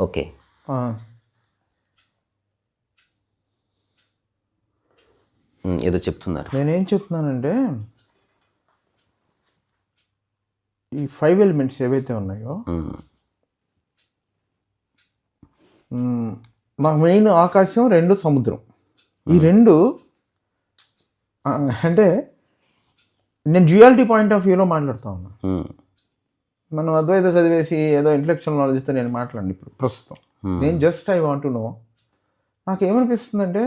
Okay. ఆ, ఏదో చెప్తున్నారు. నేనేం చెప్తున్నానంటే ఈ 5 ఎలిమెంట్స్ ఏవైతే ఉన్నాయో నాకు మెయిన్ ఆకాశం, 2 సముద్రం. ఈ 2 అంటే నేను డ్యూయాలిటీ పాయింట్ ఆఫ్ వ్యూలో మాట్లాడుతూ ఉన్నా. మనం అద్వైత చదివేసి ఏదో ఇంటలెక్చువల్ నాలెడ్జ్తో నేను మాట్లాడండి ఇప్పుడు ప్రస్తుతం. నేను just I want to know. నాకు ఏమనిపిస్తుందంటే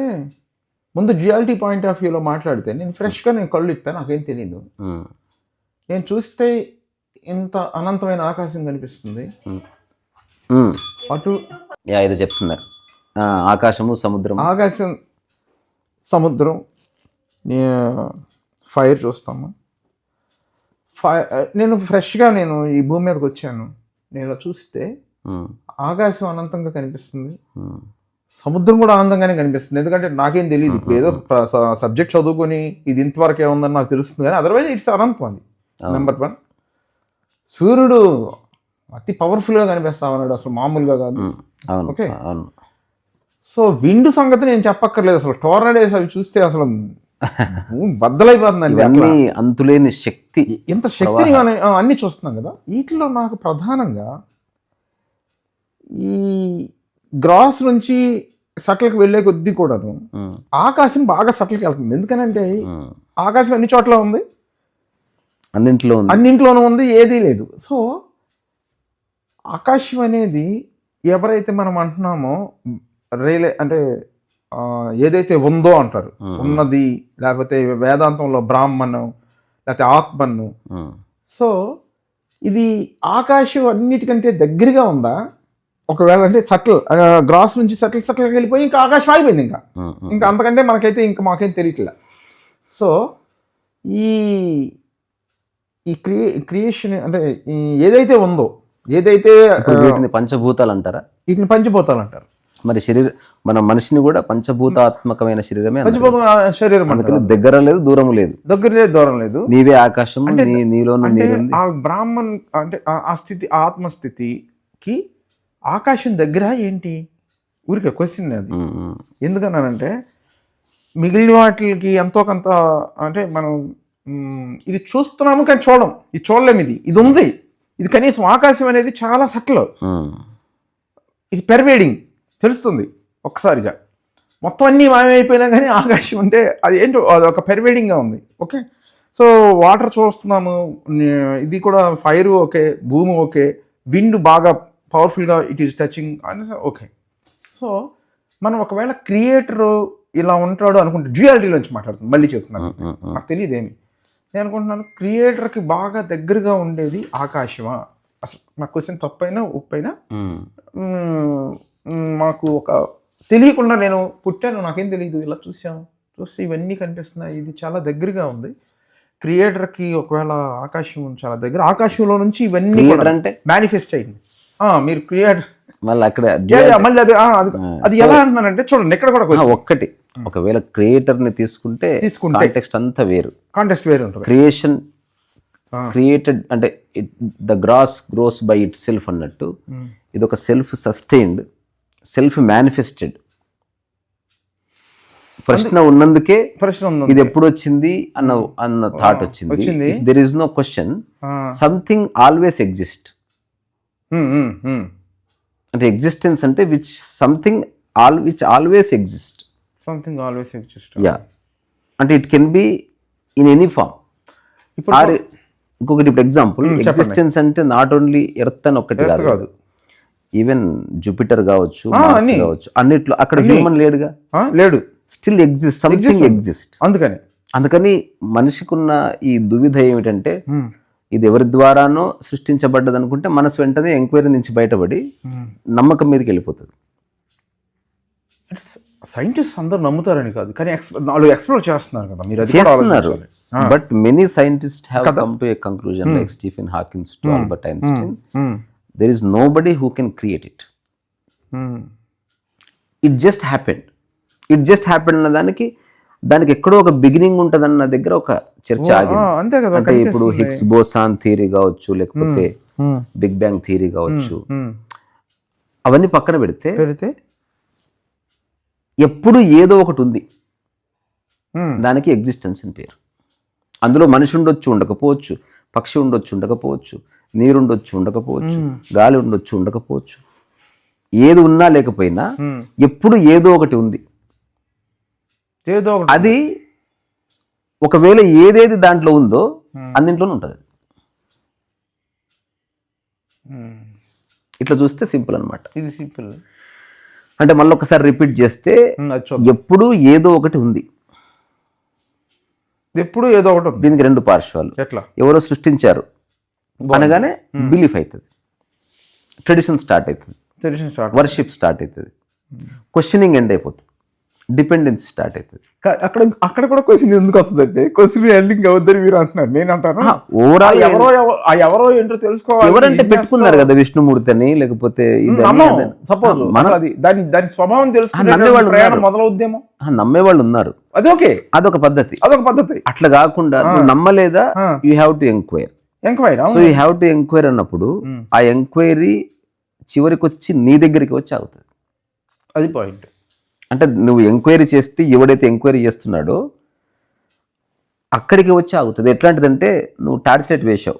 ముందు డ్యూయాలిటీ పాయింట్ ఆఫ్ వ్యూలో మాట్లాడితే నేను ఫ్రెష్గా నేను కళ్ళు ఇప్పాను, నాకేం తెలియదు. నేను చూస్తే ఇంత అనంతమైన ఆకాశం కనిపిస్తుంది. అటు ఏదో చెప్తున్నారు. ఆకాశము, సముద్రం. ఆకాశం, సముద్రం, ఫైర్ చూస్తాము. నేను ఫ్రెష్గా నేను ఈ భూమి మీదకి వచ్చాను. నేను చూస్తే ఆకాశం అనంతంగా కనిపిస్తుంది, సముద్రం కూడా ఆనందంగానే కనిపిస్తుంది. ఎందుకంటే నాకేం తెలియదు, ఇప్పుడు ఏదో సబ్జెక్ట్ చదువుకొని ఇది ఇంతవరకు ఏముందని నాకు తెలుస్తుంది, కానీ అదర్వైజ్ ఇట్స్ అనంతం. అది నెంబర్ 1. సూర్యుడు అతి పవర్ఫుల్గా కనిపిస్తా ఉన్నాడు, అసలు మామూలుగా కాదు. ఓకే. సో విండ్ సంగతి నేను చెప్పక్కర్లేదు. అసలు టోర్నడోస్ అవి చూస్తే అసలు బద్దలైపోతుందండి. అన్ని అంతులేని శక్తి, ఎంత శక్తిని అన్ని చూస్తున్నాం కదా. వీటిలో నాకు ప్రధానంగా ఈ గ్రాస్ నుంచి సటిల్కి వెళ్ళే కొద్దీ కూడాను ఆకాశం బాగా సటిల్కి వెళ్తుంది. ఎందుకనంటే ఆకాశం అన్ని చోట్ల ఉంది, అన్నింట్లోనూ ఉంది, ఏదీ లేదు. సో ఆకాశం అనేది ఎవరైతే మనం అంటున్నామో అంటే ఏదైతే ఉందో అంటారు, ఉన్నది, లేకపోతే వేదాంతంలో బ్రాహ్మణం, లేకపోతే ఆత్మను. సో ఇది ఆకాశం అన్నిటికంటే దగ్గరగా ఉందా? ఒకవేళ అంటే సటిల్ గ్రాస్ నుంచి సటిల్కి వెళ్ళిపోయి ఇంకా ఆకాశం అయిపోయింది. ఇంకా అంతకంటే మనకైతే మాకేం తెలియట్లే. సో ఈ క్రియేషన్ అంటే ఏదైతే ఉందో, ఏదైతే వీటిని పంచభూతాలు అంటారా? వీటిని పంచభూతాలు అంటారు. మరి మన మనిషిని కూడా పంచభూతాత్మకమైన శరీరమే. శరీరం దగ్గర లేదు, దూరం లేదు, దూరం లేదు. నీవే ఆకాశం, నీలో ఆ బ్రాహ్మణ్ అంటే ఆ స్థితి, ఆత్మస్థితికి ఆకాశం దగ్గర ఏంటి? ఊరికే క్వశ్చన్ అది. ఎందుకన్నానంటే మిగిలిన వాటికి ఎంతో కొంత అంటే మనం ఇది చూస్తున్నాము కానీ ఇది చూడలేము. ఇది ఉంది. ఇది కనీసం ఆకాశం అనేది చాలా సటిల్, ఇది పెర్వేడింగ్ తెలుస్తుంది ఒక్కసారిగా. మొత్తం అన్నీ మాయమైపోయినా కానీ ఆకాశం అంటే అది ఏంటో అది ఒక పెర్వేడింగ్గా ఉంది. ఓకే. సో వాటర్ చూస్తున్నాము, ఇది కూడా ఫైర్ ఓకే, భూమి ఓకే, విండ్ బాగా పవర్ఫుల్గా ఇట్ ఈస్ టచింగ్ అని ఓకే. సో మనం ఒకవేళ క్రియేటర్ ఇలా ఉంటాడు అనుకుంటే డ్యూయాలిటీలోంచి మాట్లాడుతున్నాం. మళ్ళీ చెప్తున్నాను, నాకు తెలియదు ఏమి. నేను అనుకుంటున్నాను క్రియేటర్కి బాగా దగ్గరగా ఉండేది ఆకాశమా? అసలు నా క్వశ్చన్ తప్పైనా ఒప్పైనా మాకు ఒక తెలియకుండా నేను పుట్టాను, నాకేం తెలియదు. ఇలా చూస్తే ఇవన్నీ కనిపిస్తున్నాయి, ఇది చాలా దగ్గరగా ఉంది క్రియేటర్కి. ఒకవేళ ఆకాశం చాలా దగ్గర, ఆకాశంలో నుంచి ఇవన్నీ అంటే మేనిఫెస్ట్ అయింది. మీరు క్రియేటర్ మళ్ళీ అక్కడ మళ్ళీ అది ఎలా అంటున్నానంటే చూడండి, ఇక్కడ కూడా ఒక్కటి, ఒకవేళ క్రియేటర్ ని తీసుకుంటే కాంటెక్స్ట్ అంతా వేరు, కాంటెక్స్ట్ వేరు ఉంటుంది. క్రియేషన్ క్రియేటెడ్ అంటే the grass grows by itself అన్నట్టు, ఇది ఒక సెల్ఫ్ సస్టైన్డ్, సెల్ఫ్ మేనిఫెస్టెడ్. ప్రశ్న ఉన్నందుకే ఇది ఎప్పుడు వచ్చింది అన్న థాట్ వచ్చింది. There is no question, something always exist. అంటే ఎగ్జిస్టెన్స్ అంటే which something which always exist. Something always exist. Yeah, అంటే it can be in any form. ఇంకొకటి ఇప్పుడు ఎగ్జాంపుల్, ఎగ్జిస్టెన్స్ అంటే నాట్ ఓన్లీ ఎర్త్ అని ఒక్కటి కాదు, ఈవెన్ జూపిటర్ కావచ్చు, మార్స్ కావచ్చు, అన్నిట్లో అక్కడ హ్యూమన్ లేడుగా, లేడు, స్టిల్ ఎగ్జిస్ట్, సంథింగ్ ఎగ్జిస్ట్. అందుకని మనిషికున్న ఈ దువిధ ఏమిటంటే ఇది ఎవరి ద్వారానో సృష్టించబడ్డది అనుకుంటే మనసు వెంటనే ఎంక్వైరీ నుంచి బయటపడి నమ్మకం మీదకి వెళ్ళిపోతుంది. సైంటిస్ట్ అందరూ నమ్ముతారని కాదు, కానీ వాళ్ళు ఎక్స్ప్లోర్ చేస్తున్నారు కదా, మీరు చేస్తున్నారు. But many scientist have come to a conclusion like Stephen Hawkins to Albert Einstein, there is nobody who can create it. It just happened. అన్న దానికి ఎక్కడో ఒక బిగినింగ్ ఉంటదన్న దగ్గర ఒక చర్చ ఆగింది. అంటే ఇప్పుడు హిగ్స్ బోసాన్ థియరీ కావచ్చు, లేకపోతే బిగ్ బ్యాంగ్ థియరీ కావచ్చు, అవన్నీ పక్కన పెడితే పెడితే ఎప్పుడు ఏదో ఒకటి ఉంది, దానికి ఎగ్జిస్టెన్స్ అని పేరు. అందులో మనిషి ఉండొచ్చు ఉండకపోవచ్చు, పక్షి ఉండొచ్చు ఉండకపోవచ్చు, నీరు ఉండొచ్చు ఉండకపోవచ్చు, గాలి ఉండొచ్చు ఉండకపోవచ్చు, ఏది ఉన్నా లేకపోయినా ఎప్పుడు ఏదో ఒకటి ఉంది. ఏదో ఒకటి అది ఒకవేళ ఏదేది దాంట్లో ఉందో అన్నింట్లోనే ఉంటుంది. ఇట్లా చూస్తే సింపుల్ అనమాట. ఇది సింపుల్. అంటే మళ్ళీ ఒకసారి రిపీట్ చేస్తే ఎప్పుడు ఏదో ఒకటి ఉంది, ఎప్పుడు ఏదో ఒకటి ఉంది. దీనికి రెండు పార్శ్వాలు. ఎట్లా? ఎవరో సృష్టించారు అనగానే బిలీఫ్ అవుతుంది, ట్రెడిషన్ స్టార్ట్ అవుతుంది, వర్షిప్ స్టార్ట్ అవుతుంది, క్వశ్చనింగ్ ఎండ్ అయిపోతుంది, డిపెండెన్స్ స్టార్ట్ అవుతుంది. అక్కడ కూడా క్వశ్చన్ ఎందుకు వస్తుంది అంటే క్వశ్చన్ ఎండింగ్ అవుద్దని మీరు అంటున్నారు. నేను అంటాను ఓవరాల్ ఎవరో ఏంటో తెలుసుకోవాలి. ఎవరంటే పెట్టుకున్నారు కదా విష్ణుమూర్తి అని, లేకపోతే సపోజ్ దాని స్వభావం తెలుసుకునే ప్రయాణం మొదలవుద్దేమో. నమ్మేవాళ్ళు ఉన్నారు, అది ఓకే, అదొక పద్ధతి. అట్లా కాకుండా నమ్మలేదా, you have to enquire. So you have to enquire అన్నప్పుడు ఆ ఎంక్వైరీ చివరికి వచ్చి నీ దగ్గరికి వచ్చి ఆగుతుంది. అది పాయింట్. అంటే నువ్వు ఎంక్వైరీ చేస్తే ఎవడైతే ఎంక్వైరీ చేస్తున్నాడో అక్కడికి వచ్చి ఆగుతుంది. ఎట్లాంటిదంటే నువ్వు టార్చ్ లైట్ వేసావు,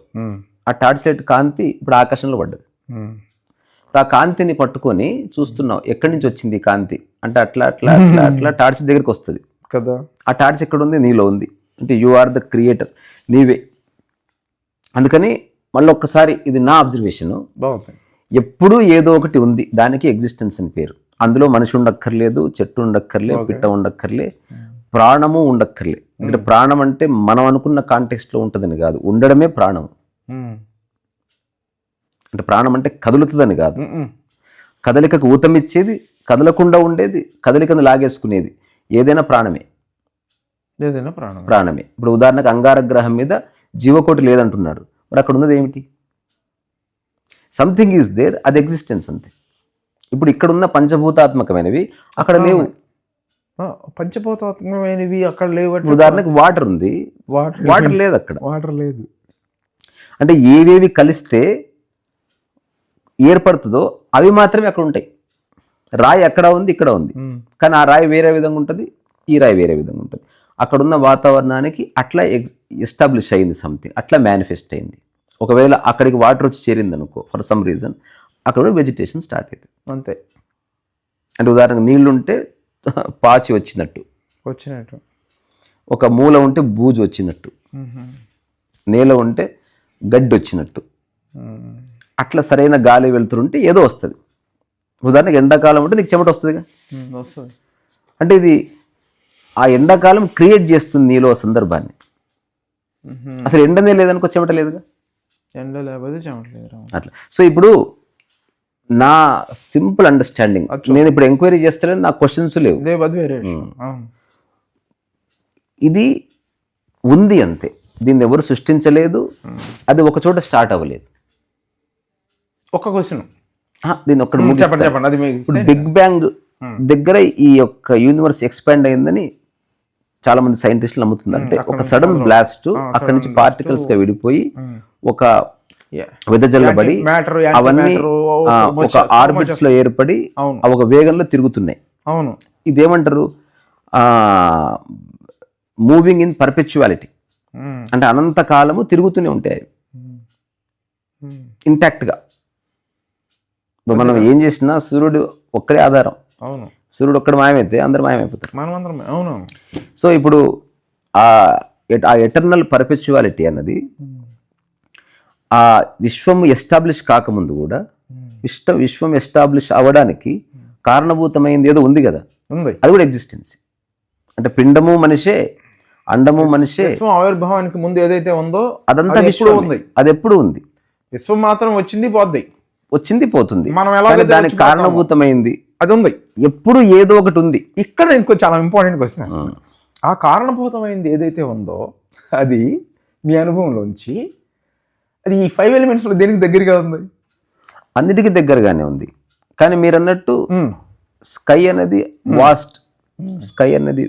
ఆ టార్చ్ లైట్ కాంతి ఇప్పుడు ఆకాశంలో పడ్డది, ఆ కాంతిని పట్టుకొని చూస్తున్నావు ఎక్కడి నుంచి వచ్చింది కాంతి అంటే అట్లా అట్లా అట్లా అట్లా టార్చ్ దగ్గరికి వస్తుంది కదా. ఆ టార్చ్ ఎక్కడ ఉంది, నీలో ఉంది. అంటే యు ఆర్ ద క్రియేటర్, నీవే. అందుకని మళ్ళీ ఒక్కసారి ఇది నా అబ్జర్వేషన్, ఎప్పుడూ ఏదో ఒకటి ఉంది, దానికి ఎగ్జిస్టెన్స్ అని పేరు. అందులో మనిషి ఉండక్కర్లేదు, చెట్టు ఉండక్కర్లే, పిట్ట ఉండక్కర్లే, ప్రాణము ఉండక్కర్లే. అంటే ప్రాణం అంటే మనం అనుకున్న కాంటెక్స్ట్లో ఉంటుందని కాదు, ఉండడమే ప్రాణం. అంటే ప్రాణం అంటే కదులుతుందని కాదు, కదలికకు ఊతమిచ్చేది, కదలకుండా ఉండేది, కదలికను లాగేసుకునేది ఏదైనా ప్రాణమే. ప్రాణమే. ఇప్పుడు ఉదాహరణకు అంగార గ్రహం మీద జీవకోటి లేదంటున్నారు, మరి అక్కడ ఉన్నది ఏమిటి? సంథింగ్ ఈజ్ దేర్, అది ఎగ్జిస్టెన్స్ అంతే. ఇప్పుడు ఇక్కడ ఉన్న పంచభూతాత్మకమైనవి అక్కడ లేవు. పంచభూతాత్మకమైనవి అక్కడ లేవు. ఉదాహరణకు వాటర్ ఉంది, వాటర్ లేదు అక్కడ. వాటర్ లేదు. అంటే ఏవేవి కలిస్తే ఏర్పడుతుందో అవి మాత్రమే అక్కడ ఉంటాయి. రాయి అక్కడ ఉంది, ఇక్కడ ఉంది, కానీ ఆ రాయి వేరే విధంగా ఉంటుంది, ఈ రాయి వేరే విధంగా ఉంటుంది. అక్కడున్న వాతావరణానికి అట్లా ఎస్టాబ్లిష్ అయింది సంథింగ్, అట్లా మేనిఫెస్ట్ అయింది. ఒకవేళ అక్కడికి వాటర్ వచ్చి చేరింది అనుకో, ఫర్ సమ్ రీజన్ అక్కడ వెజిటేషన్ స్టార్ట్ అవుతుంది అంతే. అంటే ఉదాహరణకు నీళ్లు ఉంటే పాచి వచ్చినట్టు, ఒక మూల ఉంటే బూజు వచ్చినట్టు, నేల ఉంటే గడ్డి వచ్చినట్టు, అట్లా సరైన గాలి వెళ్తుంటే ఏదో వస్తుంది. ఉదాహరణకు ఎండాకాలం ఉంటే నీకు చెమట వస్తుందిగా. అంటే ఇది ఆ ఎండాకాలం క్రియేట్ చేస్తుంది నీలో సందర్భాన్ని. అసలు ఎండనే లేదనుకో, చెమట లేదుగా. ఎండ లేకపోతే చెమట లేదు అట్లా. సో ఇప్పుడు నా సింపుల్ అండర్స్టాండింగ్, నేను ఇప్పుడు ఎంక్వైరీ చేస్తే నా క్వశ్చన్స్ లేవు, ఇది ఉంది అంతే. దీన్ని ఎవరు సృష్టించలేదు, అది ఒక చోట స్టార్ట్ అవ్వలేదు. ఒక క్వశ్చన్ దీన్ని ఒక్కటి ఇప్పుడు బిగ్ బ్యాంగ్ దగ్గర ఈ యొక్క యూనివర్స్ ఎక్స్పాండ్ అయిందని చాలా మంది సైంటిస్టులు నమ్ముతున్నారు. అంటే ఒక సడన్ బ్లాస్ట్ అక్కడి నుంచి పార్టికల్స్ గా విడిపోయి ఒక వెదజల్లబడి అవన్నీ ఒక ఆర్బిట్స్ లో ఏర్పడి ఒక వేగంలో తిరుగుతున్నాయి. అవును, ఇదేమంటారు, మూవింగ్ ఇన్ పర్పెచువాలిటీ. అంటే అనంత కాలము తిరుగుతూనే ఉంటాయి ఇంటాక్ట్ గా. మనం ఏం చేసినా సూర్యుడు ఒక్కడే ఆధారం. అవును, సూర్యుడు ఒక్కడు మాయమైతే అందరు మాయమైపోతారు. అవును. సో ఇప్పుడు ఆ ఎటర్నల్ పర్పెచువాలిటీ అన్నది ఆ విశ్వం ఎస్టాబ్లిష్ కాకముందు కూడా విశ్వం ఎస్టాబ్లిష్ అవ్వడానికి కారణభూతమైంది ఏదో ఉంది కదా, అది కూడా ఎగ్జిస్టెన్స్. అంటే పిండము మనిషే, అండము మనిషే. ఆవిర్భావానికి ముందు ఏదైతే ఉందో అదంతా విశ్వం ఉంది, అది ఎప్పుడు ఉంది. విశ్వం మాత్రం వచ్చింది పోతుంది. మనం ఎలా దానికి కారణభూతమైంది అది ఉంది, ఎప్పుడు ఏదో ఒకటి ఉంది. ఇక్కడ ఇంకో చాలా ఇంపార్టెంట్ క్వశ్చన్, ఆ కారణభూతమైంది ఏదైతే ఉందో అది మీ అనుభవంలోంచి అది ఈ 5 ఎలిమెంట్స్ లో దేనికి దగ్గరగా ఉంది? అన్నిటికీ దగ్గరగానే ఉంది. కానీ మీరు అన్నట్టు స్కై అనేది వాస్ట్, స్కై అనేది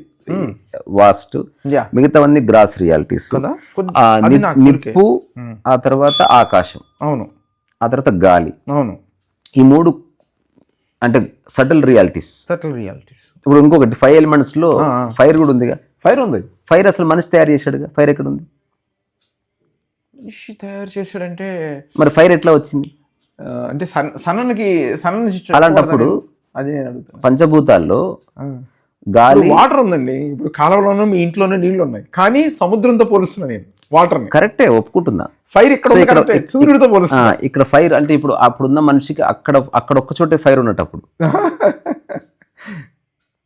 వాస్ట్, మిగతావన్నీ గ్రాస్ రియాలిటీస్. నిప్పు, ఆ తర్వాత ఆకాశం, అవును, ఆ తర్వాత గాలి, అవును, ఈ 3 అంటే సటిల్ రియాలిటీస్. ఇప్పుడు ఇంకొకటి 5 ఎలిమెంట్స్ లో ఫైర్ కూడా ఉందిగా. ఫైర్ ఉంది. ఫైర్ అసలు మనిషి తయారు చేశాడుగా. ఫైర్ ఎక్కడ ఉంది? మనిషి తయారు చేశాడంటే మరి ఫైర్ ఎట్లా వచ్చింది? అంటే సన్నకి అలాంటప్పుడు అది నేను అడుగుతాను. పంచభూతాల్లో గాలి, వాటర్ ఉందండి. ఇప్పుడు కాలువలోనూ మీ ఇంట్లోనే నీళ్లు ఉన్నాయి, కానీ సముద్రంతో పోలుస్తున్నా నేను వాటర్. కరెక్టే, ఒప్పుకుంటున్నా. ఫైర్ ఇక్కడ సూర్యుడితో పోలుస్తున్నా. ఇక్కడ ఫైర్ అంటే ఇప్పుడు అప్పుడున్న మనిషికి అక్కడ ఒక్క చోటే ఫైర్ ఉన్నటప్పుడు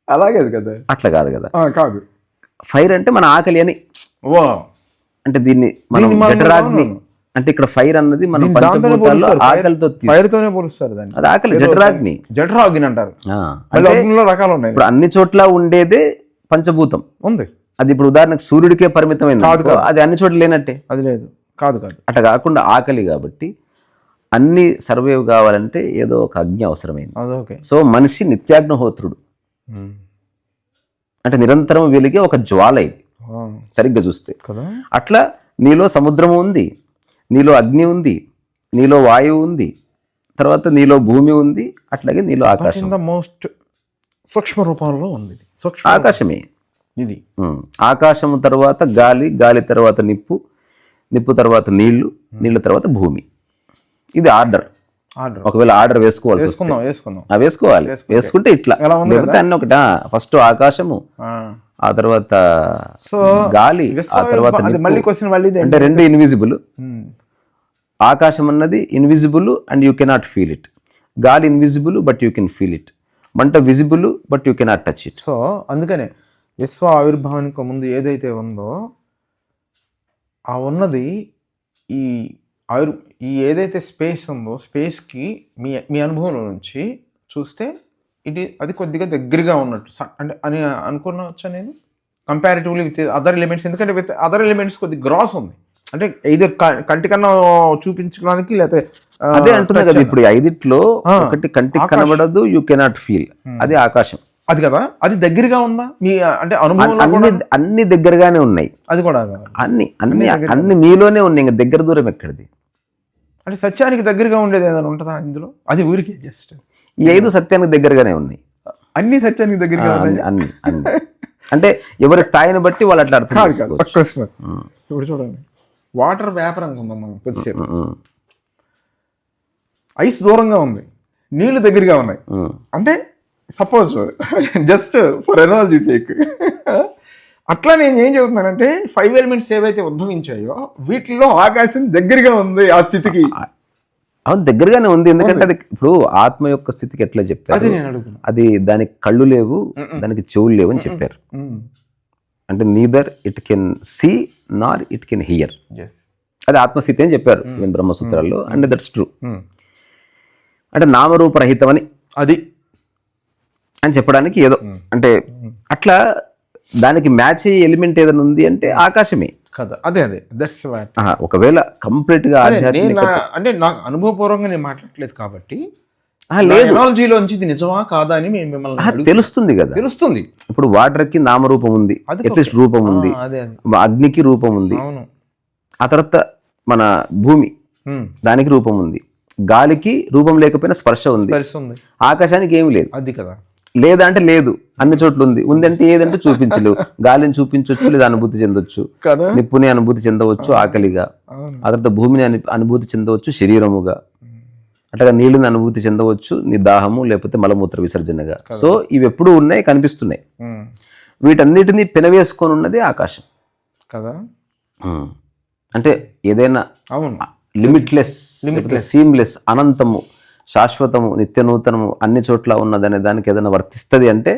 అలాగే కదా. అట్లా కాదు కదా. కాదు. ఫైర్ అంటే మన ఆకలి అని. అంటే దీన్ని మనం జఠరాగ్ని అంటే ఇక్కడ ఫైర్ అన్నది మనం పంచభూతాల్లో ఆకలితో ఫైర్తోనే పోలుస్తారు దాన్ని. అది ఆకలి, జఠరాగ్ని. జఠరాగ్ని అంటారు. రకాలు ఉన్నాయి. ఇప్పుడు అన్ని చోట్ల ఉండేదే పంచభూతం ఉంది. అది ఇప్పుడు ఉదాహరణకు సూర్యుడికే పరిమితమైంది, అది అన్ని చోట్ల లేనట్టే. అది లేదు. కాదు. అట్లా కాకుండా ఆకలి కాబట్టి అన్ని సర్వైవ్ కావాలంటే ఏదో ఒక అగ్ని అవసరమైంది. సో మనిషి నిత్యాగ్నిహోత్రుడు, అంటే నిరంతరం వెలిగే ఒక జ్వాల ఇది సరిగ్గా చూస్తే. అట్లా నీలో సముద్రము ఉంది, నీలో అగ్ని ఉంది, నీలో వాయువు ఉంది, తర్వాత నీలో భూమి ఉంది, అట్లాగే నీలో ఆకాశం. మోస్ట్ సూక్ష్మ రూపంలో ఉంది ఆకాశమే ఇది. ఆకాశము తర్వాత గాలి, గాలి తర్వాత నిప్పు, నిప్పు తర్వాత నీళ్లు, నీళ్ళ తర్వాత భూమి. ఇది ఆర్డర్. ఒకవేళ ఆర్డర్ వేసుకోవాలి, వేసుకోవాలి. వేసుకుంటే ఇట్లా లేకపోతే అన్ని ఒకట. ఫస్ట్ ఆకాశము, ఆ తర్వాత గాలి, ఆ తర్వాత అంటే రెండు ఇన్విజిబుల్. ఆకాశం అన్నది invisible and you cannot feel it. గాలి invisible but you can feel it. మంట visible but you cannot touch it. So అందుకనే విశ్వ ఆవిర్భావానికి ముందు ఏదైతే ఉందో ఆ ఉన్నది ఈ ఏదైతే స్పేస్ ఉందో స్పేస్కి మీ అనుభవంలో నుంచి చూస్తే అది కొద్దిగా దగ్గరగా ఉన్నట్టు అంటే అని అనుకోవచ్చు అనేది కంపారిటివ్లీ విత్ అదర్ ఎలిమెంట్స్. ఎందుకంటే విత్ అదర్ ఎలిమెంట్స్ కొద్దిగా గ్రాస్ ఉంది. అంటే ఇదర్ కంటికన్నా చూపించడానికి లేకపోతే అదే అంటున్నా కదా. ఇప్పుడు 5 ఒకటి కంటికి కనబడదు, యూ కెనాట్ ఫీల్, అది ఆకాశం. అది కదా. అది దగ్గరగా ఉందా మీ అంటే అనుభవం? అన్ని దగ్గరగానే ఉన్నాయి. అది కూడా అన్ని మీలోనే ఉన్నాయి. ఇంకా దగ్గర దూరం ఎక్కడిది? అంటే సత్యానికి దగ్గరగా ఉండేది ఏదైనా ఉంటుందా ఇందులో? అది ఊరికి జస్ట్ ఈ 5 సత్యానికి దగ్గరగానే ఉన్నాయి. అన్ని సత్యానికి దగ్గరగా ఉన్నాయి. అన్ని అంటే ఎవరి స్థాయిని బట్టి వాళ్ళు అట్లా అర్థం చేసుకోవచ్చు. ఇప్పుడు చూడండి, వాటర్ వేపర్ అనుకుందాం మనం కొద్దిసేపు. ఐస్ దూరంగా ఉంది, నీళ్లు దగ్గరగా ఉన్నాయి. అంటే suppose just for analogy sake అట్లా నేను ఏం చెబుతున్నానంటే 5 ఎలిమెంట్స్ ఏవైతే ఉద్భవించాయో వీటిల్లో ఆకాశం దగ్గరగా ఉంది ఆ స్థితికి. అవును, దగ్గరగానే ఉంది. ఎందుకంటే అది ఇప్పుడు ఆత్మ యొక్క స్థితికి ఎట్లా చెప్పారు? అది దానికి కళ్ళు లేవు, దానికి చెవులు లేవు అని చెప్పారు. అంటే neither it can see Nar it can hear. అది ఆత్మస్థితి అని చెప్పారు బ్రహ్మసూత్రాల్లో. And that's true. అంటే నామరూపరహితం అని అది అని చెప్పడానికి ఏదో అంటే అట్లా దానికి మ్యాచ్ అయ్యే ఎలిమెంట్ ఏదైనా ఉంది అంటే ఆకాశమే కదా. అదే దట్స్ వాట్. ఒకవేళ కంప్లీట్ గా అంటే నాకు అనుభవపూర్వకంగా నేను మాట్లాడలేదు కాబట్టి టెక్నాలజీలోంచి ఇది నిజమా కాదా అని మిమ్మల్ని తెలుస్తుంది కదా. తెలుస్తుంది. ఇప్పుడు వాటర్ కి నామరూపం ఉంది, అట్లీస్ట్ రూపం ఉంది, అగ్నికి రూపం ఉంది, ఆ తర్వాత మన భూమి దానికి రూపం ఉంది, గాలికి రూపం లేకపోయినా స్పర్శ ఉంది, ఆకాశానికి ఏమి లేదు. అది కదా. లేదా అంటే లేదు, అన్ని చోట్ల ఉంది. ఉంది అంటే ఏదంటే చూపించలేవు. గాలిని చూపించవచ్చు, లేదా అనుభూతి చెందొచ్చు, నిప్పుని అనుభూతి చెందవచ్చు ఆకలిగా, ఆ తర్వాత భూమిని అనుభూతి చెందవచ్చు శరీరముగా, అట్లాగా నీళ్ళని అనుభూతి చెందవచ్చు నీ దాహము లేకపోతే మలమూత్ర విసర్జనగా. సో ఇవి ఎప్పుడు ఉన్నాయి, కనిపిస్తున్నాయి. వీటన్నిటిని పెనవేసుకొని ఉన్నది ఆకాశం కదా. అంటే ఏదైనా లిమిట్లెస్, సీమ్లెస్, అనంతము, శాశ్వతము, నిత్య నూతనము, అన్ని చోట్ల ఉన్నదనే దానికి ఏదైనా వర్తిస్తుంది అంటే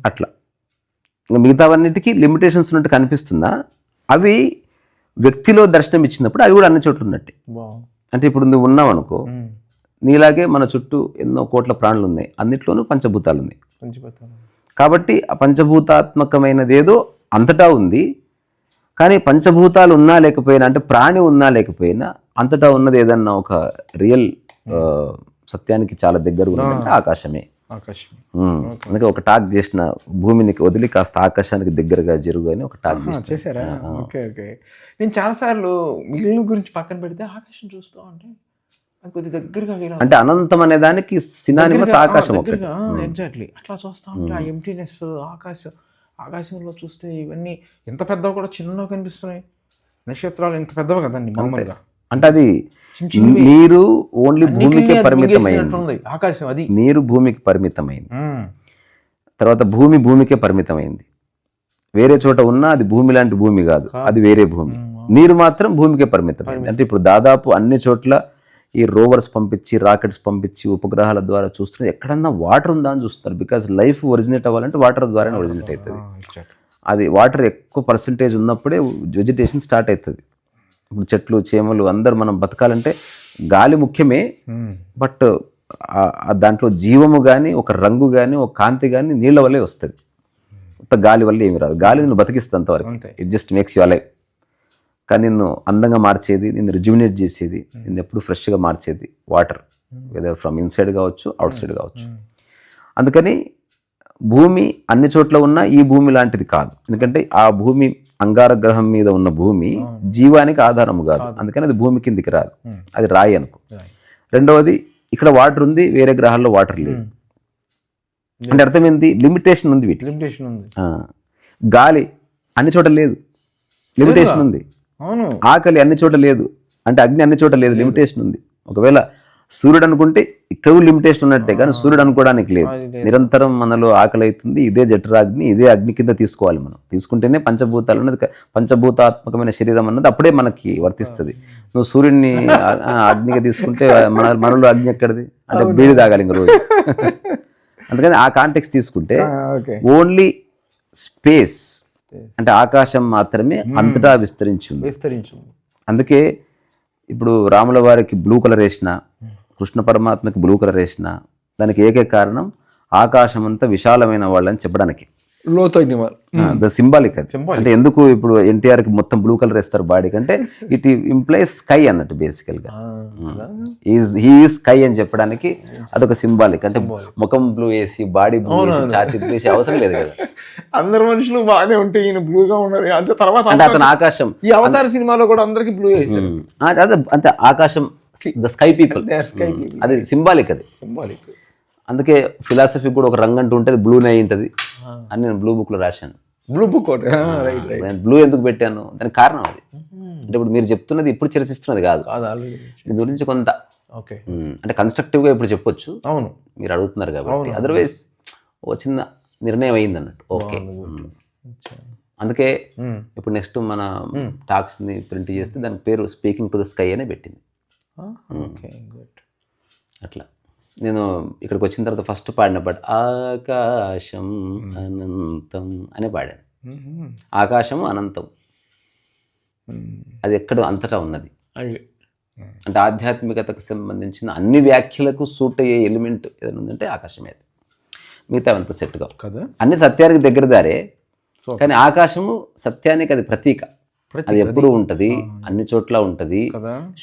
అట్లా. ఇంకా మిగతావన్నిటికీ లిమిటేషన్స్ ఉన్నట్టు కనిపిస్తుందా? అవి వ్యక్తిలో దర్శనం ఇచ్చినప్పుడు అవి కూడా అన్ని చోట్ల ఉన్నట్టే. అంటే ఇప్పుడు నువ్వు ఉన్నావు అనుకో, నీలాగే మన చుట్టూ ఎన్నో కోట్ల ప్రాణులు ఉన్నాయి, అన్నిట్లోనూ పంచభూతాలు ఉన్నాయి. కాబట్టి ఆ పంచభూతాత్మకమైనది ఏదో అంతటా ఉంది. కానీ పంచభూతాలు ఉన్నా లేకపోయినా, అంటే ప్రాణి ఉన్నా లేకపోయినా, అంతటా ఉన్నది ఏదన్నా ఒక రియల్ సత్యానికి చాలా దగ్గర ఉన్నదంటే ఆకాశమే. అందుకే ఒక టాక్ చేసిన, భూమిని వదిలి కాస్త ఆకాశానికి దగ్గరగా జరుగు అని ఒక టాక్ చేశారా? ఓకే. నేను చాలాసార్లు మిగిలిన గురించి పక్కన పెడితే ఆకాశం చూస్తూ ఉంటే అది కొద్ది దగ్గరగా అంటే అనంతం అనే దానికి సినానిమస్ ఆకాశం ఒకటి. ఎగ్జాక్ట్లీ అట్లా చూస్తా ఉంటే ఆ ఎంటీనెస్, ఆకాశంలో చూస్తే ఇవన్నీ ఎంత పెద్దవి కూడా చిన్నగా కనిపిస్తున్నాయి. నక్షత్రాలు ఎంత పెద్దవి కదండి మామూలుగా. అంటే అది నీరు ఓన్లీ భూమికే పరిమితమైంది. ఆకాశం అది నీరు భూమికి పరిమితమైంది, తర్వాత భూమికే పరిమితమైంది. వేరే చోట ఉన్నా అది భూమి లాంటి భూమి కాదు, అది వేరే భూమి. నీరు మాత్రం భూమికే పరిమితమైంది. అంటే ఇప్పుడు దాదాపు అన్ని చోట్ల ఈ రోవర్స్ పంపించి, రాకెట్స్ పంపించి, ఉపగ్రహాల ద్వారా చూస్తున్నారు ఎక్కడన్నా వాటర్ ఉందా అని చూస్తున్నారు. బికాస్ లైఫ్ ఒరిజినేట్ అవ్వాలంటే వాటర్ ద్వారానే ఒరిజినేట్ అవుతుంది. అది వాటర్ ఎక్కువ పర్సంటేజ్ ఉన్నప్పుడే వెజిటేషన్ స్టార్ట్ అవుతుంది. ఇప్పుడు చెట్లు, చేమలు అందరు మనం బతకాలంటే గాలి ముఖ్యమే, బట్ దాంట్లో జీవము కానీ, ఒక రంగు కానీ, ఒక కాంతి కానీ నీళ్ళ వల్లే వస్తుంది. గాలి వల్ల ఏమి రాదు. గాలి నిన్ను బతికిస్తుంది అంతవరకు, it just makes you alive. కానీ నిన్ను అందంగా మార్చేది, నిన్ను రిజ్యుమినేట్ చేసేది, నిన్ను ఎప్పుడు ఫ్రెష్గా మార్చేది వాటర్, వెదర్ ఫ్రమ్ ఇన్సైడ్ కావచ్చు, అవుట్ సైడ్ కావచ్చు. అందుకని భూమి అన్ని చోట్ల ఉన్న ఈ భూమి లాంటిది కాదు. ఎందుకంటే ఆ భూమి అంగార గ్రహం మీద ఉన్న భూమి జీవానికి ఆధారము కాదు, అందుకని అది భూమి కిందికి రాదు, అది రాయి అనుకో. రెండవది, ఇక్కడ వాటర్ ఉంది, వేరే గ్రహాల్లో వాటర్ లేదు. అంటే అర్థమైంది, లిమిటేషన్ ఉంది వీటి. గాలి అన్ని చోట లేదు, లిమిటేషన్ ఉంది. ఆకలి అన్ని చోట లేదు, అంటే అగ్ని అన్ని చోట లేదు, లిమిటేషన్ ఉంది. ఒకవేళ సూర్యుడు అనుకుంటే ఇక్కడ లిమిటేషన్ ఉన్నట్టే, కానీ సూర్యుడు అనుకోవడానికి లేదు. నిరంతరం మనలో ఆకలి అవుతుంది, ఇదే జఠరాగ్ని, ఇదే అగ్ని కింద తీసుకోవాలి. మనం తీసుకుంటేనే పంచభూతాలు ఉన్నది, పంచభూతాత్మకమైన శరీరం అన్నది అప్పుడే మనకి వర్తిస్తుంది. నువ్వు సూర్యుడిని అగ్నిగా తీసుకుంటే మనలో అగ్ని ఎక్కడిది, అంటే బీడి తాగాలి ఇంక రోజు. అందుకని ఆ కాంటెక్స్ట్ తీసుకుంటే ఓన్లీ స్పేస్ అంటే ఆకాశం మాత్రమే అంతటా విస్తరించింది. అందుకే ఇప్పుడు రాముల వారికి బ్లూ కలర్ వేసిన, కృష్ణ పరమాత్మకి బ్లూ కలర్ వేసిన, దానికి ఏకైక కారణం ఆకాశం అంతా విశాలమైన వాళ్ళని చెప్పడానికి. సింబాలిక్ అది. అంటే ఎందుకు ఇప్పుడు ఎన్టీఆర్ కి మొత్తం బ్లూ కలర్ వేస్తారు బాడీ కంటే, ఇట్ ఇంప్లైస్ స్కై అన్నట్టు బేసికల్ గా. హీ ఈజ్ స్కై అని చెప్పడానికి అదొక సింబాలిక్. అంటే ముఖం బ్లూ వేసి, బాడీ బ్లూ వేసి, ఛాతీ బ్లూ వేసి అవసరం లేదు కదా. అందరు మనుషులు బాగానే ఉంటే ఈయన బ్లూగా ఉన్నారు. అంతే తర్వాత అంటే అతను ఆకాశం, ఈ అవతార సినిమాలో కూడా అందరికి బ్లూ వేసారు. అంటే ఆకాశం, ద స్కై పీపుల్, అది సింబాలిక్. అది సింబాలిక్. అందుకే ఫిలాసఫీ కూడా ఒక రంగు అంటూ ఉంటుంది, బ్లూనే అయి ఉంటుంది అని నేను బ్లూ బుక్ లో రాశాను. బ్లూ బుక్ బ్లూ ఎందుకు పెట్టాను దానికి కారణం అది. అంటే ఇప్పుడు మీరు చెప్తున్నది ఇప్పుడు చర్చిస్తున్నది కాదు, దీని గురించి కొంత అంటే కన్స్ట్రక్టివ్ గా ఇప్పుడు చెప్పొచ్చు. అవును, మీరు అడుగుతున్నారు కాబట్టి. అదర్వైజ్ ఓ చిన్న నిర్ణయం అయింది అన్నట్టు. ఓకే, అందుకే ఇప్పుడు నెక్స్ట్ మన టాక్స్ ని ప్రింట్ చేస్తే దాని పేరు స్పీకింగ్ టు ద స్కై అనే పెట్టింది. అట్లా నేను ఇక్కడికి వచ్చిన తర్వాత ఫస్ట్ పాడిన పాట ఆకాశం అనంతం అనే పాడాను. ఆకాశము అనంతం, అది ఎక్కడ అంతటా ఉన్నది. అంటే ఆధ్యాత్మికతకు సంబంధించిన అన్ని వ్యాఖ్యలకు సూట్ అయ్యే ఎలిమెంట్ ఏదైనా ఉందంటే ఆకాశమే. మిగతా అంత సెట్ కావు కదా. అన్ని సత్యానికి దగ్గర దారే, కానీ ఆకాశము సత్యానికి అది ప్రతీక. అది ఎప్పుడూ ఉంటుంది, అన్ని చోట్ల ఉంటుంది,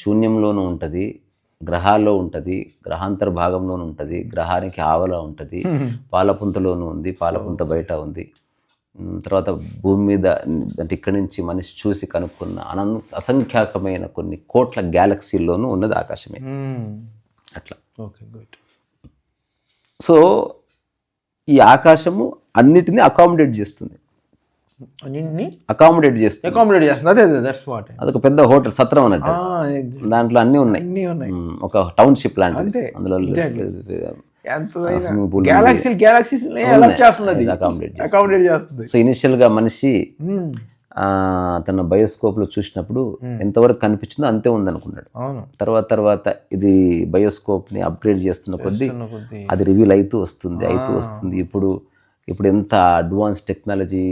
శూన్యంలోనూ ఉంటుంది, గ్రహాల్లో ఉంటుంది, గ్రహాంతర భాగంలోనూ ఉంటుంది, గ్రహానికి ఆవల ఉంటుంది, పాలపుంతలోనూ ఉంది, పాలపుంత బయట ఉంది. తర్వాత భూమి మీద అంటే ఇక్కడి నుంచి మనిషి చూసి కనుక్కున్న అసంఖ్యాకమైన కొన్ని కోట్ల గ్యాలక్సీల్లోనూ ఉన్నది ఆకాశమే. అట్లా. సో ఈ ఆకాశము అన్నిటినీ అకామిడేట్ చేస్తుంది, అకామిడేట్ చేస్తుంది. అదొక పెద్ద హోటల్, సత్రం అన్నట్టు. దాంట్లో అన్ని ఉన్నాయి, ఒక టౌన్షిప్ లాంటిది. అందులో సో ఇనిషియల్ గా మనిషి తన బయోస్కోప్ లో చూసినప్పుడు ఎంతవరకు కనిపించిందో అంతే ఉంది అనుకున్నాడు. తర్వాత ఇది బయోస్కోప్ ని అప్గ్రేడ్ చేస్తున్న కొద్దీ అది రివీల్ అవుతూ వస్తుంది. ఇప్పుడు ఎంత అడ్వాన్స్ టెక్నాలజీ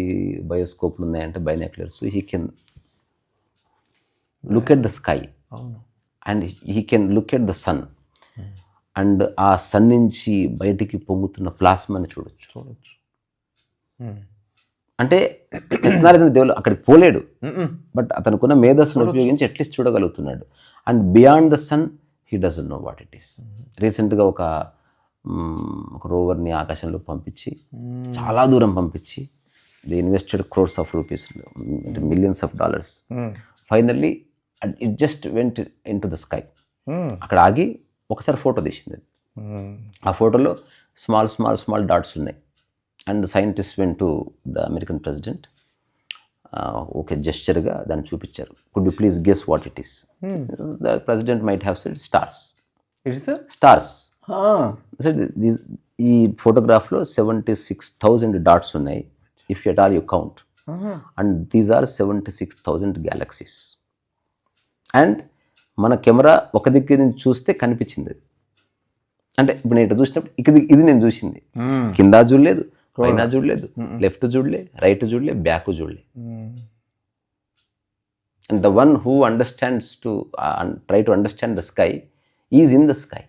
బయోస్కోప్లు ఉన్నాయంటే, binoculars, he can look at the sky and he can look at the sun, and ఆ సన్ నుంచి బయటికి పొంగుతున్న ప్లాస్మాని చూడొచ్చు. అంటే టెక్నాలజీ డెవలప్ అక్కడికి పోలేడు, బట్ అతనుకున్న మేధస్సును ఉపయోగించి అట్లీస్ట్ చూడగలుగుతున్నాడు. And beyond the sun he doesn't know what it is. రీసెంట్గా ఒక రోవర్ని ఆకాశంలో పంపించి, చాలా దూరం పంపించి, they invested crores of rupees, millions of dollars. Finally it just went in to the sky. అక్కడ ఆగి ఒకసారి ఫోటో తీసింది అది. ఆ ఫోటోలో స్మాల్ డాట్స్ ఉన్నాయి. And scientist went to the American president, okay జెస్చర్గా దాన్ని చూపించారు. Could you please guess what it is? The president might have said stars. Stars. ఈ ఫోటోగ్రాఫ్లో 76,000 డాట్స్ ఉన్నాయి, if at all you count. And these are 76,000 galaxies. And మన camera ఒక దగ్గర నుంచి చూస్తే కనిపించింది అది. అంటే ఇప్పుడు నేను ఇట్లా చూసినప్పుడు ఇది నేను చూసింది, కింద చూడలేదు, పైన చూడలేదు, లెఫ్ట్ చూడలే, రైట్ చూడలే, బ్యాక్ చూడలే. And the one who understands to try to understand the sky is in the sky,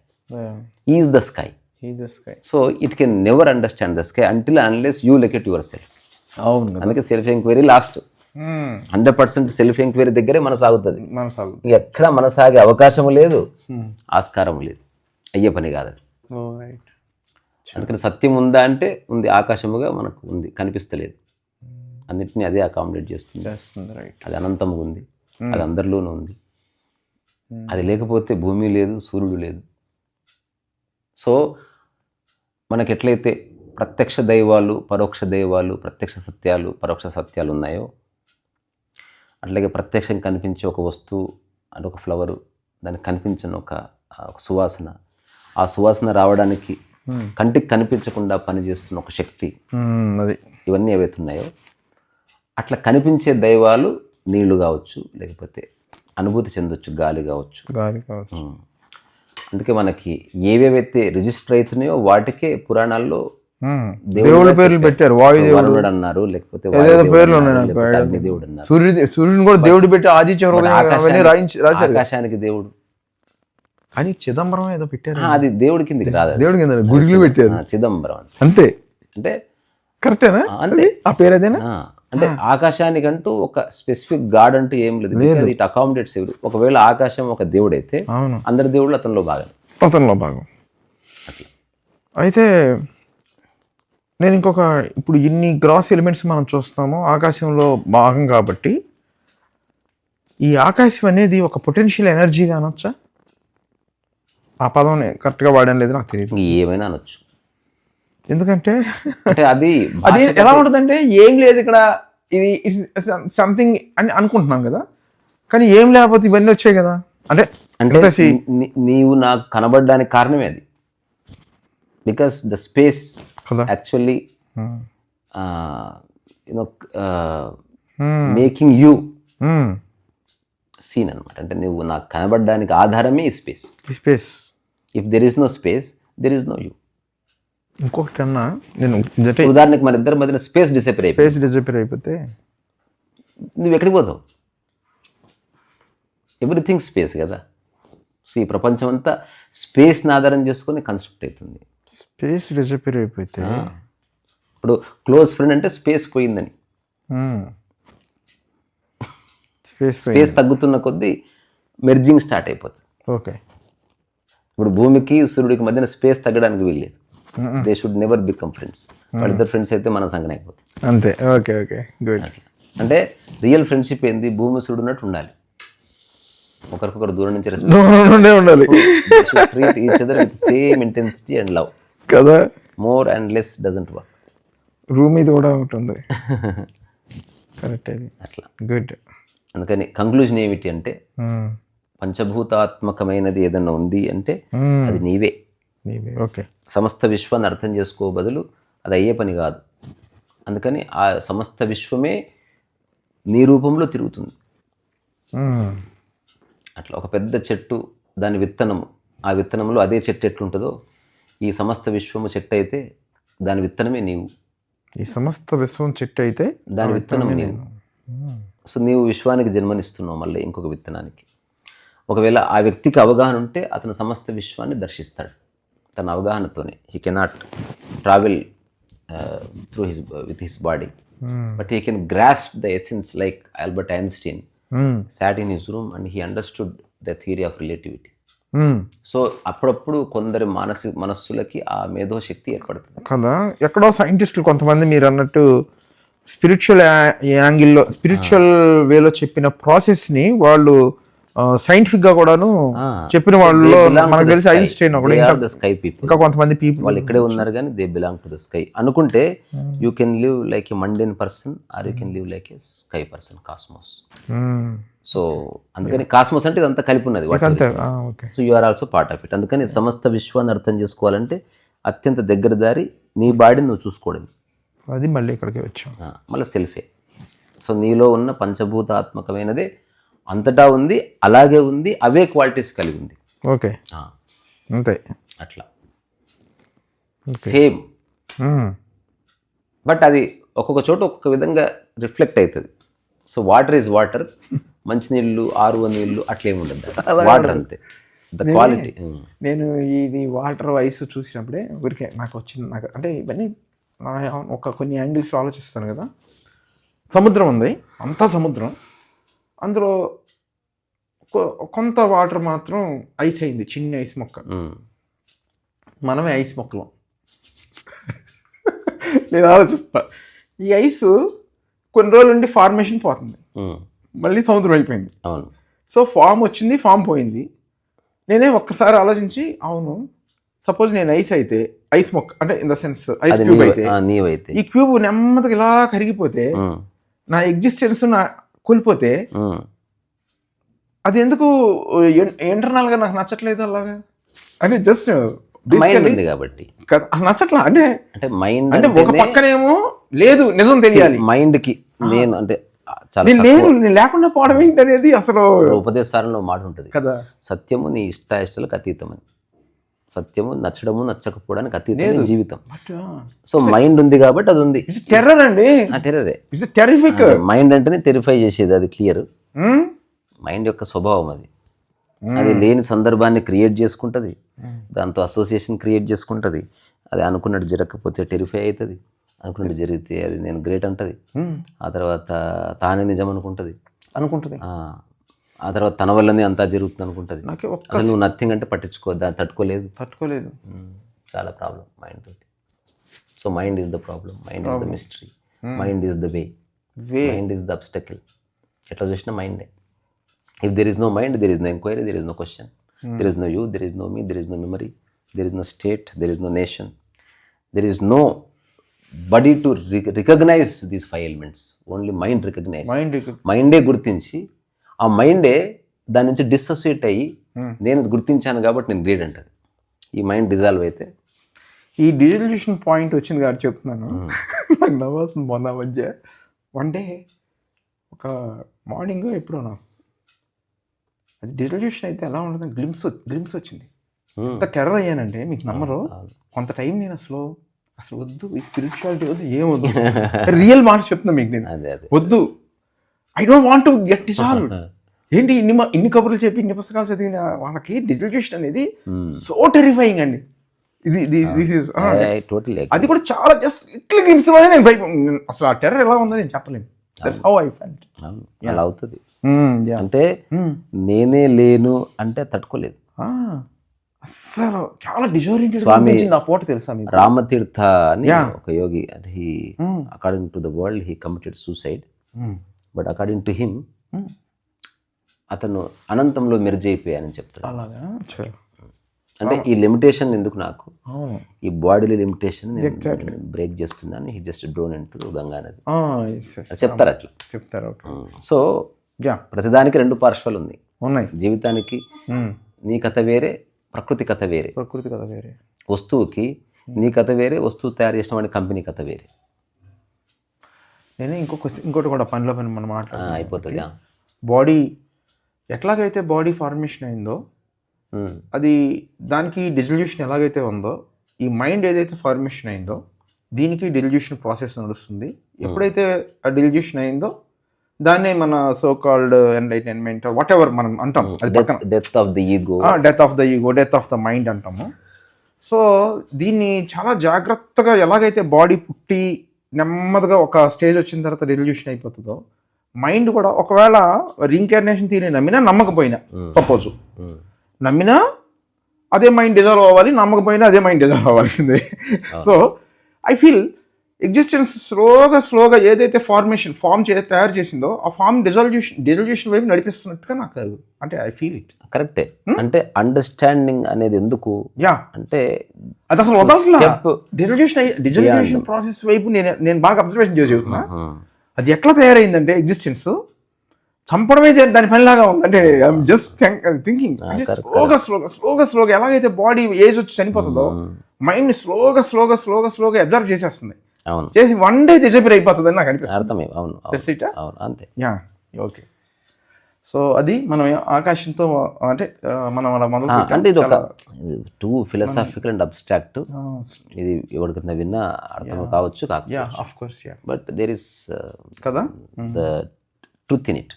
is the sky. So it can never understand the sky until unless you look at your self. అవును, అందుకే self enquiry last. 100% self enquiry దగ్గరే మనసాగుతుంది. ఎక్కడ మనసాగే అవకాశం లేదు, ఆస్కారం లేదు, అయ్యే పని కాదు అది. అందుకని సత్యం ఉందా అంటే ఉంది, ఆకాశముగా మనకు ఉంది, కనిపిస్తలేదు. అన్నింటినీ అదే అకామిడేట్ చేస్తుంది. అది అనంతముగా ఉంది, అది అందరిలోనూ ఉంది. అది లేకపోతే భూమి లేదు, సూర్యుడు లేదు. సో మనకి ఎట్లయితే ప్రత్యక్ష దైవాలు, పరోక్ష దైవాలు, ప్రత్యక్ష సత్యాలు, పరోక్ష సత్యాలు ఉన్నాయో, అట్లాగే ప్రత్యక్షం కనిపించే ఒక వస్తువు అంటే ఒక ఫ్లవరు, దానికి కనిపించని ఒక సువాసన, ఆ సువాసన రావడానికి కంటికి కనిపించకుండా పనిచేస్తున్న ఒక శక్తి, అది ఇవన్నీ ఏవైతే ఉన్నాయో అట్లా కనిపించే దైవాలు నీళ్లు కావచ్చు, లేకపోతే అనుభూతి చెందొచ్చు గాలి కావచ్చు. అందుకే మనకి ఏవేవైతే రిజిస్టర్ అవుతున్నాయో వాటికే పురాణాల్లో దేవుడి పేర్లు పెట్టారు. వాయుదేవుడు అన్నారు, లేకపోతే పేర్లు అగ్నిదేవుడు అన్నారు. సూర్యుని కూడా దేవుడు పెట్టి ఆదిత్య ఆకాశానికి దేవుడు, కానీ చిదంబరం ఏదో పెట్టారు, అది దేవుడి కిందకి రాదు, దేవుడి కింద గుడిలో పెట్టారు చిదంబరం అంతే. అంటే కరెక్టేనా? అంతే, ఆ పేరు అదేనా? అంటే ఆకాశానికంటూ ఒక స్పెసిఫిక్ గాడ్ అంటూ ఏం లేదు, ఇట్ అకామిడేట్స్ ఎవరు. ఒకవేళ ఆకాశం ఒక దేవుడు అయితే అందరి దేవుళ్ళు అతనిలో భాగం. అయితే నేను ఇంకొక, ఇప్పుడు ఇన్ని గ్రాస్ ఎలిమెంట్స్ మనం చూస్తామో ఆకాశంలో భాగం కాబట్టి, ఈ ఆకాశం అనేది ఒక పొటెన్షియల్ ఎనర్జీగా అనొచ్చా? ఆ పదం కరెక్ట్గా వాడడం లేదు, నాకు తెలియదు. ఏమైనా అనొచ్చు. ఎందుకంటే అది ఎలా ఉంటుందంటే ఏం లేదు ఇక్కడ, ఇది ఇట్స్ సంథింగ్ అని అనుకుంటున్నాం కదా, కానీ ఏం లేకపోతే ఇవన్నీ వచ్చాయి కదా. అంటే నీవు నాకు కనబడడానికి కారణమే అది. Because the space actually making you seen అనమాట. అంటే నువ్వు నాకు కనబడడానికి ఆధారమే ఈ space. If there is no space, there is no you. ఇంకొకటి అన్నా, నేను ఉదాహరణకి మన ఇద్దరి మధ్యన స్పేస్ డిసపేర్ అయిపోతే నువ్వు ఎక్కడికి పోతావు? ఎవ్రీథింగ్ స్పేస్ కదా. సో ఈ ప్రపంచం అంతా స్పేస్ని ఆధారం చేసుకొని కన్స్ట్రక్ట్ అవుతుంది. స్పేస్ డిసపేర్ అయిపోతే ఇప్పుడు క్లోజ్ ఫ్రెండ్ అంటే స్పేస్ పోయిందని. స్పేస్ తగ్గుతున్న కొద్దీ మెర్జింగ్ స్టార్ట్ అయిపోతుంది. ఓకే, ఇప్పుడు భూమికి సూర్యుడికి మధ్యన స్పేస్ తగ్గడానికి వీల్లేదు. They should never become friends. వాళ్ళిద్దరు ఫ్రెండ్స్ అయితే మన సంగన అయిపోతుంది అంతే. Okay okay good. అంటే రియల్ ఫ్రెండ్షిప్ ఏంది? భూమి సూర్యుడు ఉన్నట్టు ఉండాలి, ఒకరికొకరు దూరం నుంచి ఉండాలి. Treat each other with same intensity and love కదా. More and less doesn't work. Room ఇది కూడా ఉంటుంది. కరెక్ట్, అది అట్లా గుడ్. అందుకని కంక్లూజన్ ఏమిటి అంటే, పంచభూతాత్మకమైనది ఏదన్నా ఉంది అంటే అది నీవే. ఓకే, సమస్త విశ్వాన్ని అర్థం చేసుకో బదులు అది అయ్యే పని కాదు. అందుకని ఆ సమస్త విశ్వమే నీ రూపంలో తిరుగుతుంది. అట్లా ఒక పెద్ద చెట్టు, దాని విత్తనము, ఆ విత్తనంలో అదే చెట్టు ఎట్లుంటుందో, ఈ సమస్త విశ్వము చెట్టు అయితే దాని విత్తనమే నీవు. ఈ సమస్త విశ్వం చెట్టు అయితే దాని విత్తనం నీవు. సో నీవు విశ్వానికి జన్మనిస్తున్నావు మళ్ళీ ఇంకొక విత్తనానికి. ఒకవేళ ఆ వ్యక్తికి అవగాహన ఉంటే అతను సమస్త విశ్వాన్ని దర్శిస్తాడు తన అవగాహనతోనే. He cannot travel through with his body, but he can grasp the essence like Albert Einstein sat in his room and he understood the theory of relativity. So అప్పుడప్పుడు కొందరి మనస్సులకి ఆ మేధో శక్తి ఏర్పడుతుంది కదా. ఎక్కడో సైంటిస్టులు కొంతమంది మీరు అన్నట్టు స్పిరిచువల్ యాంగిల్లో, స్పిరిచువల్ వేలో చెప్పిన ప్రాసెస్ని వాళ్ళు సైంటిఫిక్ గా కూడాను చెప్పిన వాళ్ళలో మనకు తెలిసి ఐన్స్టైన్ ఒకడు, ద స్కై పీపుల్. ఇంకా కొంతమంది పీపుల్ వాళ్ళు ఇక్కడే ఉన్నారు కానీ they belong to the sky అనుకుంటే you can live like a mundane person or you can live like a sky person, cosmos. So అందుకని కాస్మోస్ అంటే ఇదంతా కలిపి ఉన్నది. So you are also part of it. అందుకని సమస్త విశ్వాన్ని అర్థం చేసుకోవాలంటే అత్యంత దగ్గర దారి నీ బాడీని నువ్వు చూసుకోవడం. అది మళ్ళీ ఇక్కడికి వచ్చాం, మళ్ళీ సెల్ఫే. సో నీలో ఉన్న పంచభూతాత్మకమైనదే అంతటా ఉంది, అలాగే ఉంది, అవే క్వాలిటీస్ కలిగి ఉంది. ఓకే, అంతే, అట్లా సేమ్. బట్ అది ఒక్కొక్క చోట ఒక్కొక్క విధంగా రిఫ్లెక్ట్ అవుతుంది. సో వాటర్ ఈజ్ వాటర్, మంచినీళ్ళు, ఆరువ నీళ్ళు అట్లేమి ఉండదు, వాటర్ అంతే, ద క్వాలిటీ. నేను ఇది వాటర్ ఐస్ చూసినప్పుడే ఊరికే నాకు అంటే ఇవన్నీ కొన్ని యాంగిల్స్ ఆలోచిస్తాను కదా. సముద్రం ఉంది, అంతా సముద్రం, అందులో కొంత వాటర్ మాత్రం ఐస్ అయింది, చిన్న ఐస్ మొక్క. మనమే ఐస్ మొక్కలం. నేను ఆలోచిస్తా, ఈ ఐస్ కొన్ని రోజులు ఉండి ఫార్మేషన్ పోతుంది, మళ్ళీ సముద్రం అయిపోయింది. సో ఫామ్ వచ్చింది, ఫామ్ పోయింది. నేనే ఒక్కసారి ఆలోచించి, అవును సపోజ్ నేను ఐస్ అయితే, ఐస్ మొక్క అంటే in the sense ice cube అయితే, ఈ క్యూబ్ నెమ్మదిగా ఇలా కరిగిపోతే, నా ఎగ్జిస్టెన్స్ కోల్పోతే, అది ఎందుకు ఇంటర్నల్ గా నాకు నచ్చట్లేదు అలాగా అని జస్ట్ కాబట్టి నచ్చట్లా. అంటే మైండ్ అంటే ఒక పక్కనేమో లేదు నిజం తెలియాలి మైండ్ కి, నేను అంటే నేను లేకుండా పోవడం ఏంటి అనేది అసలు ఉపదేశాలలో మాట ఉంటుంది కదా, సత్యము నీ ఇష్టాయిష్టాలకు అతీతమని. సత్యము నచ్చడము నచ్చకపోవడానికి అతీతం జీవితం. సో మైండ్ ఉంది కాబట్టి అది ఉంది. టెర్రర్ అండి, టెర్రరే, టెరిఫిక్. మైండ్ అంటేనే టెరిఫై చేసేది, అది క్లియర్. మైండ్ యొక్క స్వభావం అది. అది లేని సందర్భాన్ని క్రియేట్ చేసుకుంటుంది, దాంతో అసోసియేషన్ క్రియేట్ చేసుకుంటుంది. అది అనుకున్నట్టు జరగకపోతే టెరిఫై అవుతుంది, అనుకున్నట్టు జరిగితే అది నేను గ్రేట్ అంటది. ఆ తర్వాత తానే నిజం అనుకుంటుంది. ఆ తర్వాత తన వల్లనే అంతా జరుగుతుంది అనుకుంటుంది. అసలు నువ్వు నథింగ్ అంటే దాన్ని తట్టుకోలేదు. చాలా ప్రాబ్లం మైండ్ తోటి. So mind is the problem, mind is the mystery, mind is the way, mind is the obstacle. ఎట్లా చూసినా మైండే. If there is no mind, there is no inquiry, there is no question. There is no you, there is no me, there is no memory, there is no state, there is no nation. There is no body to recognize these five elements. Only mind recognize. మైండే గుర్తించి, ఆ మైండే దాని నుంచి dissociate అయ్యి, నేను గుర్తించాను కాబట్టి నేను great అంటది. ఈ మైండ్ డిజాల్వ్ అయితే ఈ డిజల్యూషన్ పాయింట్ వచ్చింది కాబట్టి చెప్తున్నాను. నాకు నవ్వాల్సింది మొన్న మధ్య వన్ డే ఒక మార్నింగ్ ఎప్పుడో నాకు అది డిజల్యూషన్ అయితే ఎలా ఉండదు, గ్లిమ్స్ వచ్చింది. ఎంత టెర్రర్ అయ్యానంటే మీకు నమ్మరు. కొంత టైం నేను అసలు వద్దు, ఈ స్పిరిచువాలిటీ వద్దు, ఏం వద్దు, రియల్ మాట చెప్తున్నా మీకు, నేను వద్దు, I don't want to get dissolve. ఏంటి ఇన్ని కబుర్లు చెప్పి ఇన్ని పుస్తకాలు చదివిన వాళ్ళకి డిజల్యూషన్ అనేది సో టెరిఫైయింగ్ అండి. అది కూడా చాలా జస్ట్ ఇట్లా గ్లిమ్స్ లోనే నేను అసలు ఆ టెర్రర్ ఎలా ఉందో నేను చెప్పలేను. That's how I felt. అలా అవుతుంది. అంటే నేనే లేను అంటే తట్టుకోలేదు. అసలు చాలా డిజోరియంటెడ్ ఆ పూట తెలుసా మీకు? రామతీర్థ అని ఒక యోగి, అంటే he according to the world he committed suicide, but according to him అతను అనంతంలో మెర్జ్ అయిపోయానని చెప్తాడు. అంటే ఈ లిమిటేషన్ ఎందుకు నాకు, ఈ బాడీలో లిమిటేషన్ బ్రేక్ చేస్తుందని he just drone into Ganga నది చెప్తారు, అట్లా చెప్తారు. సో ప్రతిదానికి రెండు పార్శ్వాలు ఉన్నాయి జీవితానికి. నీ కథ వేరే, ప్రకృతి కథ వేరే. వస్తువుకి నీ కథ వేరే, వస్తువు తయారు చేసిన వాడి కంపెనీ కథ వేరే. నేను ఇంకోటి కూడా పనిలో పని మనం అయిపోతుంది. బాడీ ఎట్లాగైతే బాడీ ఫార్మేషన్ అయిందో, అది దానికి డిజల్యూషన్ ఎలాగైతే ఉందో, ఈ మైండ్ ఏదైతే ఫార్మేషన్ అయిందో దీనికి డిజల్యూషన్ ప్రాసెస్ నడుస్తుంది. ఎప్పుడైతే ఆ డిజల్యూషన్ అయిందో దాన్నే మన so called enlightenment what ever మనం అంటాం. Death of the ego, death of the mind అంటాము. సో దీన్ని చాలా జాగ్రత్తగా ఎలాగైతే బాడీ పుట్టి నెమ్మదిగా ఒక స్టేజ్ వచ్చిన తర్వాత డిజల్యూషన్ అయిపోతుందో, మైండ్ కూడా ఒకవేళ రీఇన్కార్నేషన్ థియరీ నమ్మినా నమ్మకపోయినా, సపోజ్ నమ్మినా అదే మైండ్ డిజాల్వ్ అవ్వాలి, నమ్మకపోయినా అదే మైండ్ డిజాల్వ్ అవ్వాల్సిందే. సో ఐ ఫీల్ ఎగ్జిస్టెన్స్ స్లోగా ఏదైతే ఫామ్ తయారు చేసిందో ఆ ఫామ్ డిజల్యూషన్ వైపు నడిపిస్తున్నట్టుగా నాకు అంటే ఐ ఫీల్ ఇట్. కరెక్టే. అంటే అండర్స్టాండింగ్ అనేది ఎందుకు అంటే అది అసలు వదలట్లా. డిజల్యూషన్ ప్రాసెస్ వైపు నేను బాగా అబ్జర్వేషన్ చేసి చెబుతున్నా. అది ఎట్లా తయారైందంటే ఎగ్జిస్టెన్స్ చంపడమే దాని పనిలాగా ఉంది. అంటే ఐఎమ్ జస్ట్ థింకింగ్ స్లోగా ఎలాగైతే బాడీ ఏజ్ వచ్చి చనిపోతుందో మైండ్ స్లోగా అబ్జర్వ్ చేసేస్తుంది. అవును, చేసి వన్ డే డిసపియర్ అయిపోతుంది అని నాకు అనిపిస్తుంది. అర్థమే. అవును, అవును, అంతే. ఓకే. సో అది మనం ఆకాశంతో అంటే మనం అలా మొదలు అంటే ఇది ఒక టూ ఫిలాసాఫికల్ అండ్ అబ్స్ట్రాక్ట్. ఇది ఎవరికైనా విన్నా అర్థం కావచ్చు కాకపోవచ్చు. బట్ దేర్ ఇస్ కదా ద ట్రూత్ ఇన్ ఇట్.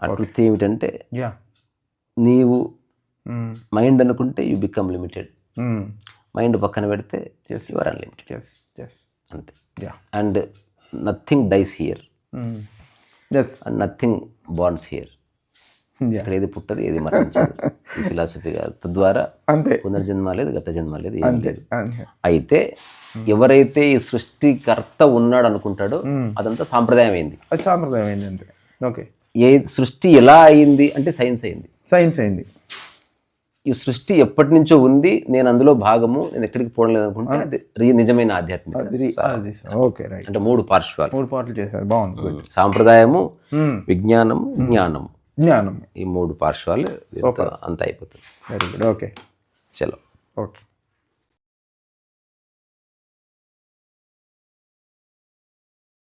ఆ ట్రూత్ ఏమిటంటే నీవు మైండ్ అనుకుంటే యూ బికమ్ లిమిటెడ్, మైండ్ పక్కన పెడితే యు ఆర్ అన్లిమిటెడ్. అంతే. And nothing dies here and nothing bonds here. ఇక్కడ ఏది పుట్టదు, ఏది మరణించదు. ఈ ఫిలాసఫీగా తద్వారా పునర్జన్మ లేదు, గత జన్మ లేదు, ఏం లేదు. అయితే ఎవరైతే ఈ సృష్టికర్త ఉన్నాడు అనుకుంటాడో అదంతా సాంప్రదాయం అయింది. అంతే. ఓకే. ఏ సృష్టి ఎలా అయింది అంటే సైన్స్ అయింది. ఈ సృష్టి ఎప్పటి నుంచో ఉంది, నేను అందులో భాగము, నేను ఎక్కడికి పోవడం లేదు అనుకుంటే అది నిజమైన ఆధ్యాత్మిక. అంటే మూడు పార్శ్వాలు చేశారు. బాగుంది. సాంప్రదాయము, విజ్ఞానము, జ్ఞానము, ఈ మూడు పార్శ్వాలు అంత అయిపోతుంది. Very good. ఓకే, చలో. ఓకే.